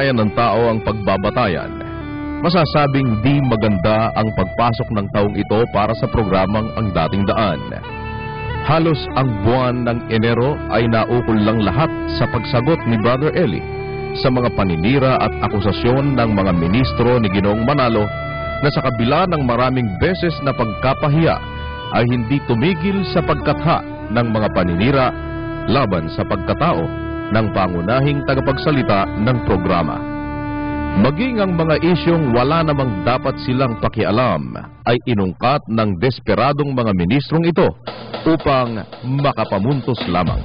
kalagayan ng tao ang pagbabatayan, masasabing di maganda ang pagpasok ng taong ito para sa programang Ang Dating Daan. Halos ang buwan ng Enero ay naukol lang lahat sa pagsagot ni Brother Eli sa mga paninira at akusasyon ng mga ministro ni Ginoong Manalo na sa kabila ng maraming beses na pagkapahiya ay hindi tumigil sa pagkatha ng mga paninira laban sa pagkatao ng pangunahing tagapagsalita ng programa. Maging ang mga isyong wala namang dapat silang pakialam ay inungkat ng desperadong mga ministrong ito upang makapamuntos lamang.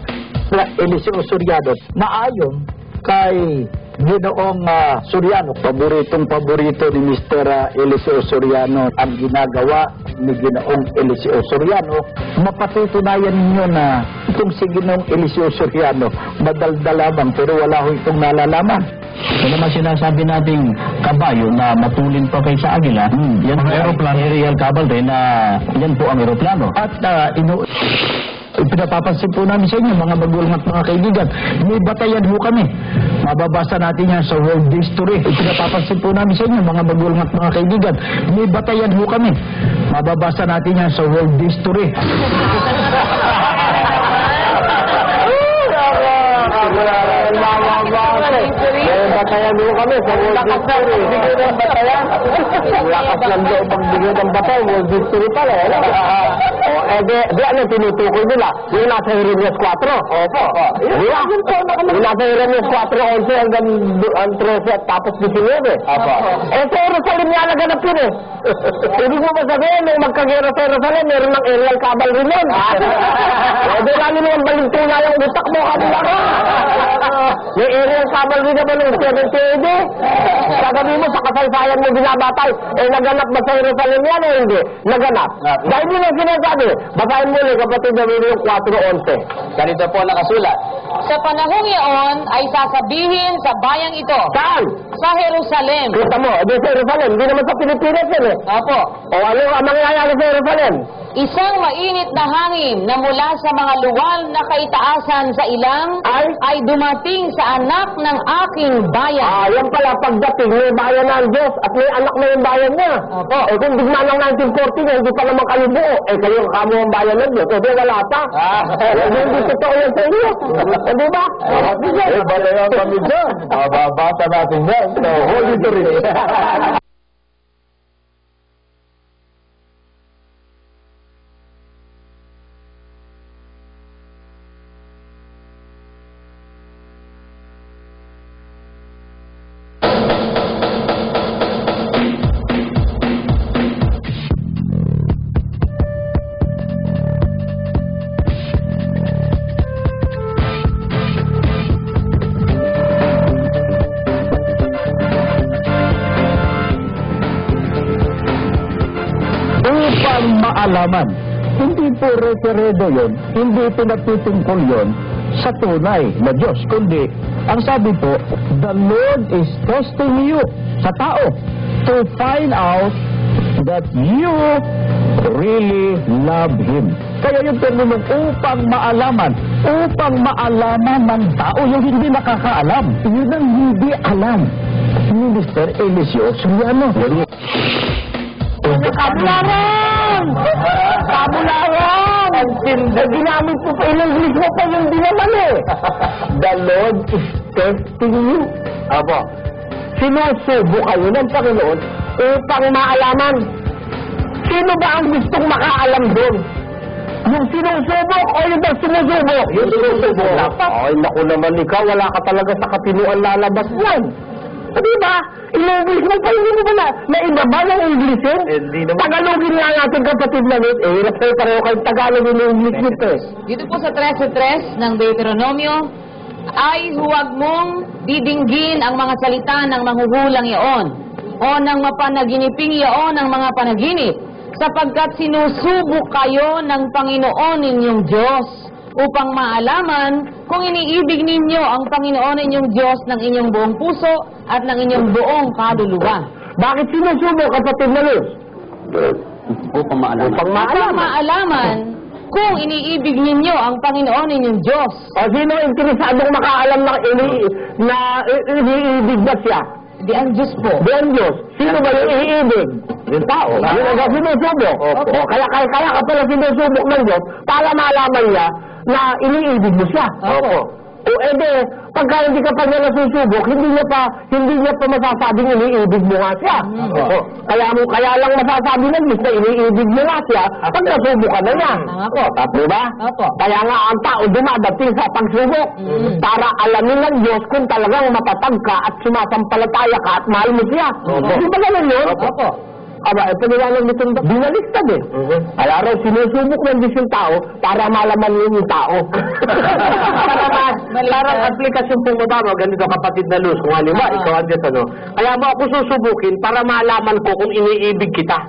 Eliseo Soriano na ayon kay Ginoong Soriano, paboritong-paborito ni Mr. Eliseo Soriano ang ginagawa ni Ginoong Eliseo Soriano, mapatutunayan ninyo na itong si Ginoong Eliseo Soriano madaldal lamang pero wala ho itong nalalaman. Ito naman sinasabi nating kabayo na matulin pa kay sa agila, yan po aeroplano, aerial cavalry na yan po ang aeroplano. At pinapapansin po namin sa inyo, mga magulang at mga kaibigan, may batayan ho kami. Mababasa natin yan sa world history. Pinapapansin po namin sa inyo, mga magulang at mga kaibigan, may batayan ho kami. Mababasa natin yan sa world history. Batayan mo kami sa World History. Bigay ng batayan. Lakas ng loob ang bigay ng batayan. World History pala. Di ano tinutukoy nila? Yung nasa Jeremias 4. Opo. Yung nasa Jeremias 4:11 hanggang 13 at tapos 19. Opo. Sa Jerusalem nga naganap yun eh. Hindi mo ba sabihin, may magkagera sa Jerusalem, meron ng aerial cavalry nun. Di lalo naman balintuna yung utak mo. May aerial cavalry na ba nung 70 AD? Sasabi mo sa kasaysayan mo binabatay, naganap ba sa Jerusalem yan o hindi? Naganap. Dahil din ang sinasabi, basahin mo ulit kapatid na yung 4:11. Ganito po nakasulat. Sa panahong iyon ay sasabihin sa bayang ito. Saan? Sa Jerusalem. Kita mo, di sa Jerusalem, hindi naman sa Pilipinas yan eh. Opo. O ano ang mangyayari sa Jerusalem? Isang mainit na hangin na mula sa mga luwal na kaitaasan sa ilang ay dumating sa anak ng aking bayan. Yan pala, pagdating, may bayan ng Diyos at may anak na yung bayan niya. Opo. Kung digma ng 1940, hindi pa naman kayo buo. Kayo kamo ang bayan ng Diyos. Wala pa. Hindi totoo yan sa inyo. Hindi ba? Balayan kami dyan. Mababasa natin yan. Holy Spirit. Maalaman. Hindi po referedo yun, hindi pinatutungkol yun sa tunay na Diyos, kundi ang sabi po, the Lord is testing you sa tao to find out that you really love Him. Kaya yung terminong upang maalaman ng tao, yung hindi nakakaalam, yun ang hindi alam ni Mr. Eliseo Soriano. Kabularan! Ginamit po pa in-English mo pa yung dinaman eh. The Lord is testing you. Aba, sinusubo kayo ng Panginoon upang maalaman. Sino ba ang gustong makaalam doon? Yung sinusubok o yung sinusubok? Yung sinusubok. Ay, naku naman ikaw, wala ka talaga sa katinuan lalabas yan. Diba? In-English mo pa, hindi mo ba na iba ba ng English eh? Hindi naman. Tagalogin nga natin kapatid na nit. Hirap kayo pareho kayo Tagalog yung English nito eh. Dito po sa 13:3 ng Deuteronomio, ay huwag mong didinggin ang mga salita ng manghuhulang iyon o ng mapanaginiping iyon ng mga panaginip, sapagkat sinusubok kayo ng Panginoon ninyong Diyos upang maalaman kung iniibig ninyo ang Panginoon ninyong Diyos ng inyong buong puso at ng inyong buong kaluluwa. Bakit sinusubok, kapatid na Luz? Upang maalaman. Upang maalaman kung iniibig ninyo ang Panginoon ninyong Diyos. O sino interesadong makaalam na iniibig ba siya? Di ang Diyos po. Di ang Diyos. Sino ba yung iniibig? Yung tao. Yung sinusubok. O kaya ka pala sinusubok ng Diyos para malaman niya na iniibig mo siya. Opo. O ede, pagka hindi ka pa niya nasusubok, hindi niya pa masasabing iniibig mo nga siya. Oo. Kaya lang masasabi ng Diyos na iniibig mo nga siya pag nasubok ka na niya. Opo. Diba? Opo. Kaya nga ang tao dumadating sa pagsubok para alamin ng Diyos kung talagang matatag ka at sumasampalataya ka at mahal mo siya. Di ba ganun yun? Opo. Aba, ito nilang nitong binaliktad eh. Kaya raw sinusubok ng Diyos yung tao para malaman yun yung tao. Parang aplikasyon po mo ba, ganito kapatid na Luz, kung halimbawa, ikaw ang Diyos, ano? Kaya mo ako susubukin para malaman ko kung iniibig kita.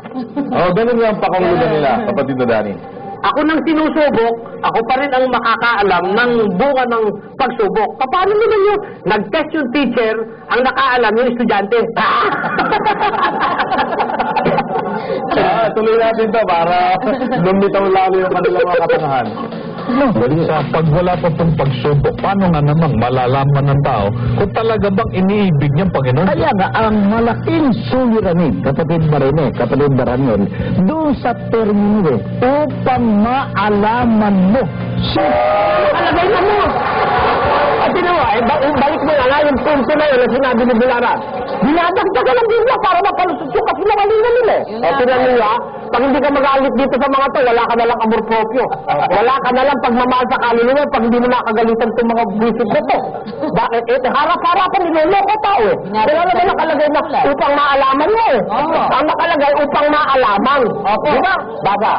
Ganun nga ang pakangulugan nila, kapatid na Danny. Ako nang sinusubok, ako pa rin ang makakaalam ng bunga ng pagsubok. Paano naman yun? Nag-test yung teacher, ang nakaalam yung estudyante. Tuloy natin to para lumitaw lalo yung kanilang mga katanahan. Pag wala pa pong pagsubok, paano nga namang malalaman ng tao kung talaga bang iniibig niyang Panginoon? Kaya nga, ang malaking suliranin, kapatid Marine, kapatid Baranel, doon sa termino upang maalaman mo. Alagay na mo! At balik mo na yung punto na yun na sinabi ni Bilaran. Dinadagdagan ng Biblia para mapalusot yung kasinungalingan nila eh. O tinan nila, pag hindi ka mag-aalit dito sa mga to, wala ka na lang amor proprio. Wala ka na lang pagmamahal sa kaluluwa pag hindi mo nakagalitan itong mga buwisit na to. Bakit? Harap-harapan niloloko tao eh. Kaya naman nakalagay na upang maalaman mo eh. Ang nakalagay upang maalaman. Diba? Baba.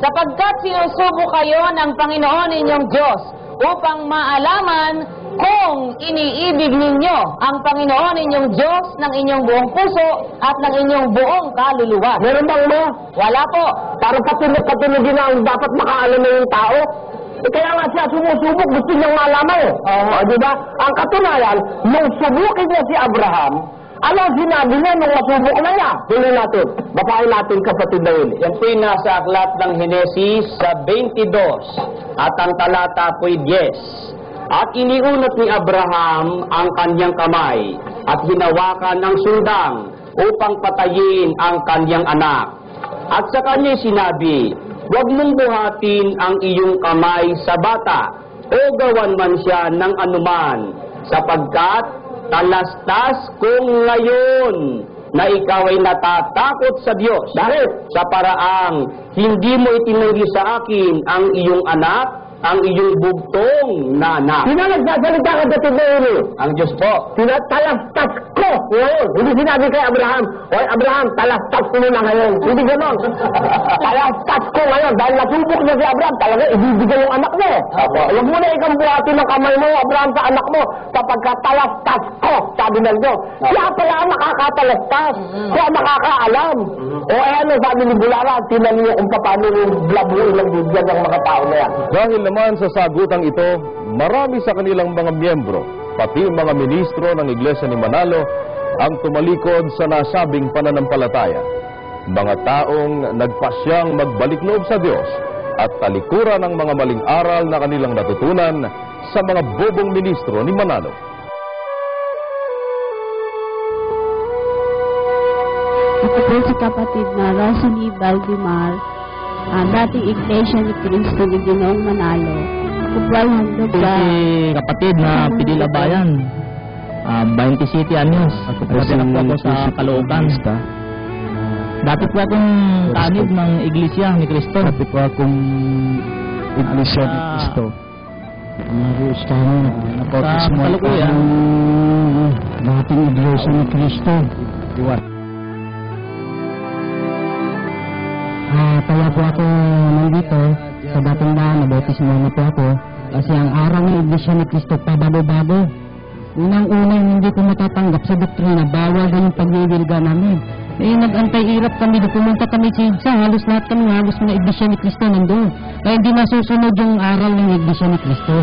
Sapagkat sinusubo kayo ng Panginoon ninyong Diyos upang maalaman kung iniibig ninyo ang Panginoon ninyong Diyos ng inyong buong puso at ng inyong buong kaluluwa. Meron bang mo? Wala po. Para patunod-patunodin na ang dapat makaalam na yung tao. Kaya nga siya sumusubok, gusto niyang malaman eh. Di ba? Ang katunayan, nung subukin niya si Abraham, ano sinabi niya nung masubok na niya? Huli natin. Basahin natin kapatid na yun. Yan po'y nasa aklat ng Henesis sa 22 at ang talata po'y 10. At iniunat ni Abraham ang kanyang kamay at hinawakan ng sundang upang patayin ang kanyang anak. At sa kanya sinabi, huwag mong buhatin ang iyong kamay sa bata o gawan man siya ng anuman, sapagkat talastas kung ngayon na ikaw ay natatakot sa Diyos. Bakit? Sa paraang hindi mo itinanggi sa akin ang iyong anak, ang iyong bugtong na anak. Sino nagsasalita ka dito na yun eh? Ang Diyos po. Talastas ko ngayon. Hindi sinabi kay Abraham, oy Abraham, talastas ko na ngayon. Hindi ganon. Talastas ko ngayon. Dahil nasubok niya si Abraham, talaga ibibigay yung anak mo. Huwag mo na ikang buhatin ng kamay mo, Abraham, sa anak mo, sapagkat talastas ko, sabi ng Diyos. Siya pala ang makakatalastas. Siya ang makakaalam. O ano, sabi ni Bulara, tinan niyo kung paano yung blabuhin ng Biblia ng mga tao na yan. Dahil naman sa sagutang ito, marami sa kanilang mga miyembro, pati mga ministro ng Iglesia ni Manalo, ang tumalikod sa nasabing pananampalataya. Mga taong nagpasyang magbalik loob sa Diyos at talikuran ng mga maling aral na kanilang natutunan sa mga bobong ministro ni Manalo. Ako po si kapatid na Rosalie Valdemar, dating Iglesia ni Cristo ni Ginoong Manalo. Ako po ay handog sa... kapatid na Pinilabayan, 27 anyos. Ako po sa Caloocan. Dati po akong tanib ng Iglesia ni Cristo. Dati po akong Iglesia ni Cristo. Sa kalukuyan, dating Iglesia ni Cristo. Kaya po ako nandito sa dating daan, nabautismo na po ako kasi ang araw ng Iglesia ni Cristo pabago-bago. Unang-unang hindi ko matatanggap sa doktrina, bawal na yung pagwiwilga namin. Nag-antay-irap kami, pumunta kami sa halos lahat kami, halos mga Iglesia ni Cristo nandun. Kaya hindi nasusunod yung aral ng Iglesia ni Cristo.